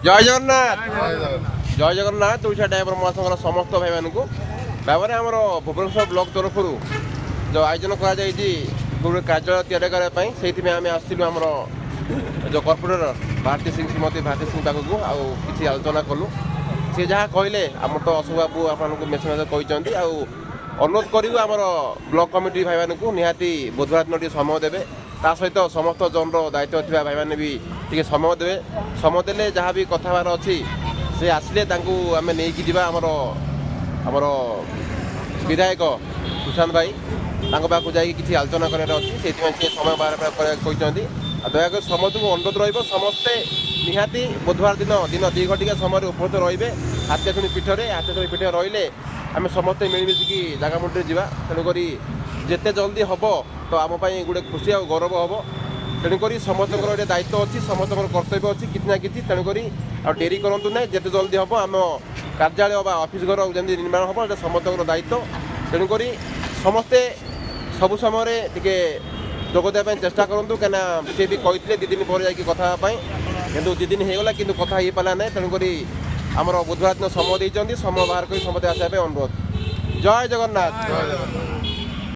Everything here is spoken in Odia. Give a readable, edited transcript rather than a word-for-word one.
জয় জগন্নাথ জয় জগন্নাথ ଓଡ଼ିଶା ଡ୍ରାଇଭର ମହାସଂଘର ସମସ୍ତ ଭାଇମାନଙ୍କୁ ଭାବରେ ଆମର ଭୁବନେଶ୍ୱର ବ୍ଲକ ତରଫରୁ ଯେଉଁ ଆୟୋଜନ କରାଯାଇଛି ଗୋଟେ କାର୍ଯ୍ୟାଳୟ ତିଆରି କରିବା ପାଇଁ ସେଇଥିପାଇଁ ଆମେ ଆସିଥିଲୁ ଆମର ଯେଉଁ କର୍ପୋରେଟର ଭାରତୀ ସିଂ ଶ୍ରୀମତୀ ଭାରତୀ ସିଂ ପାଖକୁ ଆଉ କିଛି ଆଲୋଚନା କଲୁ। ସେ ଯାହା କହିଲେ ଆମର ତ ଅଶୋକ ବାବୁ ଆପଣଙ୍କୁ ମେସେଜ କହିଛନ୍ତି ଆଉ ଅନୁରୋଧ କରିବୁ ଆମର ବ୍ଲକ କମିଟି ଭାଇମାନଙ୍କୁ ନିହାତି ବୁଧବାର ଦିନ ଟିକେ ସମୟ ଦେବେ। ତା ସହିତ ସମସ୍ତ ଜନର ଦାୟିତ୍ୱ ଥିବା ଭାଇମାନେ ବି ଟିକେ ସମୟ ଦେବେ। ସମୟ ଦେଲେ ଯାହା ବି କଥା ହେବାର ଅଛି ସେ ଆସିଲେ ତାଙ୍କୁ ଆମେ ନେଇକି ଯିବା ଆମର ଆମର ବିଧାୟକ ସୁଶାନ୍ତ ଭାଇ ତାଙ୍କ ପାଖକୁ ଯାଇକି କିଛି ଆଲୋଚନା କରିବାର ଅଛି। ସେଇଥିପାଇଁ ସେ ସମୟ ବାହାର କରିବାକୁ କହିଛନ୍ତି। ଆଉ ଦୟାକରି ସମସ୍ତଙ୍କୁ ଅନୁରୋଧ ରହିବ ସମସ୍ତେ ନିହାତି ବୁଧବାର ଦିନ 2 ଘଟିକା ସମୟରେ ଉପସ୍ଥିତ ରହିବେ ହାତୀଶୁଣି ପୀଠରେ। ହାତୀଶୁଣି ପୀଠରେ ରହିଲେ ଆମେ ସମସ୍ତେ ମିଳିମିଶିକି ଜାଗା ମୁଣ୍ଡରେ ଯିବା। ତେଣୁକରି ଯେତେ ଜଲ୍ଦି ହେବ ତ ଆମ ପାଇଁ ଗୋଟେ ଖୁସି ଆଉ ଗୌରବ ହେବ। ତେଣୁକରି ସମସ୍ତଙ୍କର ଗୋଟେ ଦାୟିତ୍ୱ ଅଛି, ସମସ୍ତଙ୍କର କର୍ତ୍ତବ୍ୟ ଅଛି କିଛି ନା କିଛି। ତେଣୁକରି ଆଉ ଡେରି କରନ୍ତୁ ନାହିଁ, ଯେତେ ଜଲ୍ଦି ହେବ ଆମ କାର୍ଯ୍ୟାଳୟ ବା ଅଫିସ୍ ଘର ଯେମିତି ନିର୍ମାଣ ହେବ ଏଇଟା ସମସ୍ତଙ୍କର ଦାୟିତ୍ୱ। ତେଣୁକରି ସମସ୍ତେ ସବୁ ସମୟରେ ଟିକେ ଯୋଗ ଦେବା ପାଇଁ ଚେଷ୍ଟା କରନ୍ତୁ। କାହିଁକିନା ସେ ବି କହିଥିଲେ 2 ଦିନ ପରେ ଯାଇକି କଥା ହେବା ପାଇଁ, କିନ୍ତୁ 2 ଦିନ ହେଇଗଲା କିନ୍ତୁ କଥା ହେଇପାରିଲା ନାହିଁ। ତେଣୁକରି ଆମର ବୁଧବାର ଦିନ ସମୟ ଦେଇଛନ୍ତି, ସମୟ ବାହାର କରି ସମସ୍ତେ ଆସିବା ପାଇଁ ଅନୁରୋଧ। ଜୟ ଜଗନ୍ନାଥ।